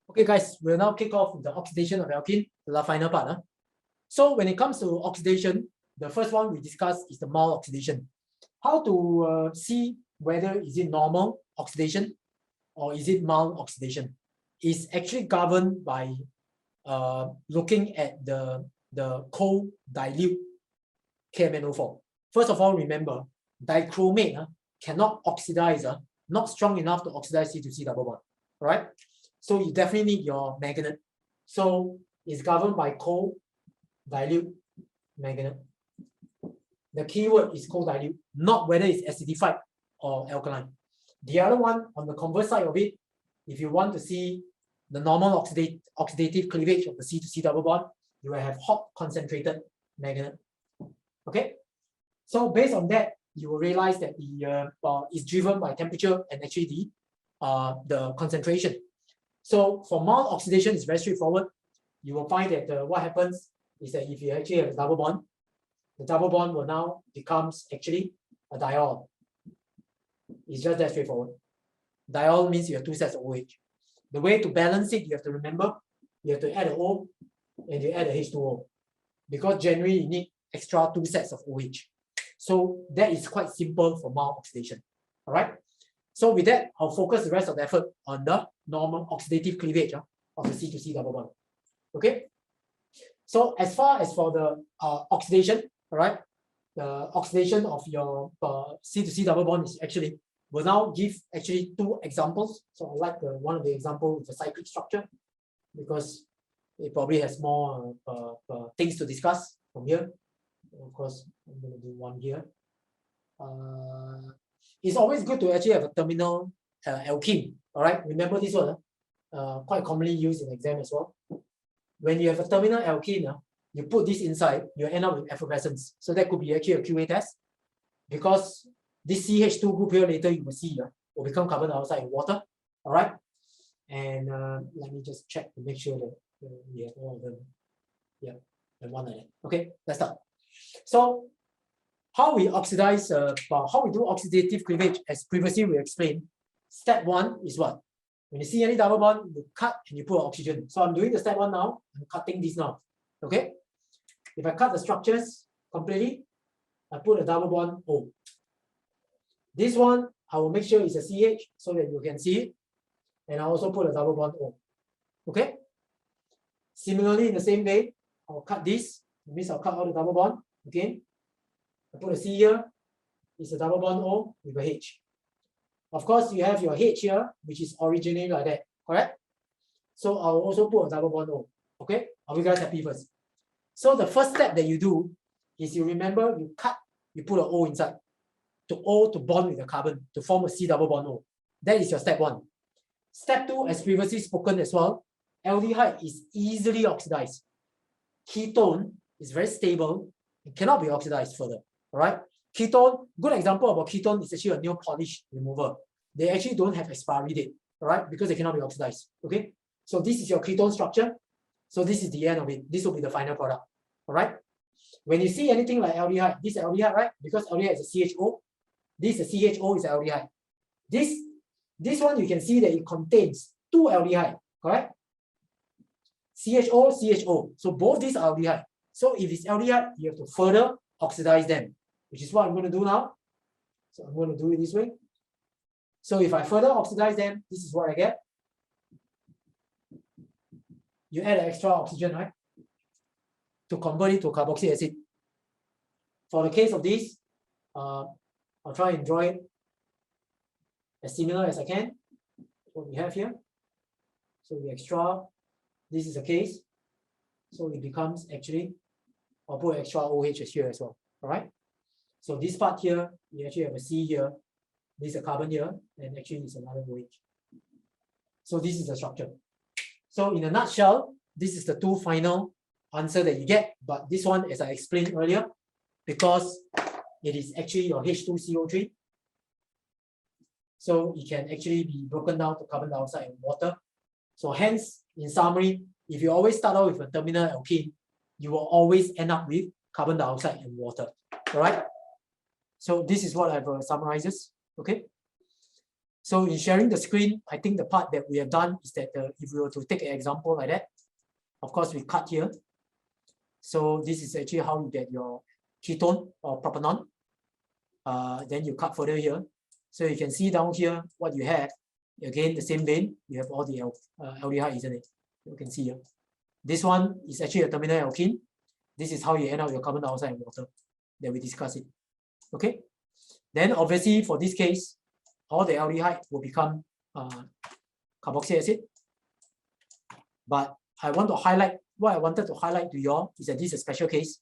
Okay, guys, we'll now kick off with the oxidation of alkene, the final part. Huh? So when it comes to oxidation, the first one we discuss is the mild oxidation. How to see whether is it normal oxidation or is it mild oxidation? Is actually governed by looking at the cold dilute KMnO4. First of all, remember dichromate cannot oxidize, not strong enough to oxidize C2C double bond, right? So you definitely need your magnet. So it's governed by cold dilute magnet. The keyword is cold dilute, not whether it's acidified or alkaline. The other one, on the converse side of it, if you want to see the normal oxidative cleavage of the C2C double bond, you will have hot concentrated magnet. Okay, so based on that, you will realize that the is driven by temperature and actually the concentration. So for mild oxidation, it's very straightforward. You will find that what happens is that if you actually have a double bond, the double bond will now becomes actually a diol. It's just that straightforward. Diol means you have two sets of OH. The way to balance it, you have to remember, you have to add an O and you add a H2O. Because generally you need extra two sets of OH. So that is quite simple for mild oxidation. All right. So with that, I'll focus the rest of the effort on the normal oxidative cleavage of the C2C double bond. Okay. So as far as for the oxidation, all right, the oxidation of your C2C double bond is actually, we'll now give actually two examples. So I like one of the example with the cyclic structure because it probably has more things to discuss from here. Of course, I'm going to do one here. It's always good to actually have a terminal alkene. All right, remember this one, quite commonly used in exam as well. When you have a terminal alkene, you put this inside, you end up with effervescence. So that could be actually a QA test because this CH2 group here later you will see will become carbon dioxide in water. All right, and let me just check to make sure that we have all of them. Yeah, and one like that. Okay, let's start. So how we oxidize, how we do oxidative cleavage, as previously we explained. Step one is what? When you see any double bond, you cut and you put oxygen. So I'm doing the step one now. I'm cutting this now. Okay. If I cut the structures completely, I put a double bond O. This one I will make sure it's a CH so that you can see it, and I also put a double bond O. Okay. Similarly, in the same way, I'll cut this. That means I'll cut all the double bond again. I put a C here, it's a double bond O with a H. Of course, you have your H here, which is originally like that, correct? So I'll also put a double bond O. Okay, are you guys happy first? So the first step that you do is you remember you cut, you put an O inside to O to bond with the carbon to form a C double bond O. That is your step one. Step two, as previously spoken as well, aldehyde is easily oxidized. Ketone is very stable, it cannot be oxidized further. All right, ketone, good example about ketone is actually a nail polish remover. They actually don't have expiry date, all right, because they cannot be oxidized. Okay, so this is your ketone structure. So this is the end of it. This will be the final product. All right. When you see anything like aldehyde, this is aldehyde, right? Because aldehyde is a CHO. This is a CHO is aldehyde. This one you can see that it contains two aldehyde, correct? CHO, CHO. So both these are aldehyde. So if it's aldehyde, you have to further oxidize them, which is what I'm going to do now. So I'm going to do it this way. So if I further oxidize them, this is what I get. You add an extra oxygen, right? To convert it to carboxylic acid. For the case of this, I'll try and draw it as similar as I can. What we have here. So the extra, this is the case. So it becomes actually, I'll put extra OH here as well. All right. So this part here, we actually have a C here. This is a carbon here, and actually it's another OH. So this is the structure. So in a nutshell, this is the two final answer that you get. But this one, as I explained earlier, because it is actually your H2CO3. So it can actually be broken down to carbon dioxide and water. So hence, in summary, if you always start out with a terminal alkene, you will always end up with carbon dioxide and water. All right. So this is what I've summarized. Okay. So in sharing the screen, I think the part that we have done is that if we were to take an example like that, of course we cut here. So this is actually how you get your ketone or propanol. Then you cut further here. So you can see down here what you have. Again, the same vein, you have all the aldehyde, isn't it? You can see here. This one is actually a terminal alkene. This is how you end up your carbon dioxide and water that we discussed it. Okay. Then obviously for this case, all the aldehyde will become carboxylic acid. But I want to highlight, what I wanted to highlight to you all is that this is a special case.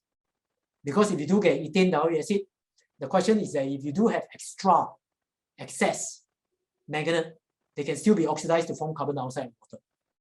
Because if you do get ethane diuric acid, the question is that if you do have excess manganate, they can still be oxidized to form carbon dioxide and water.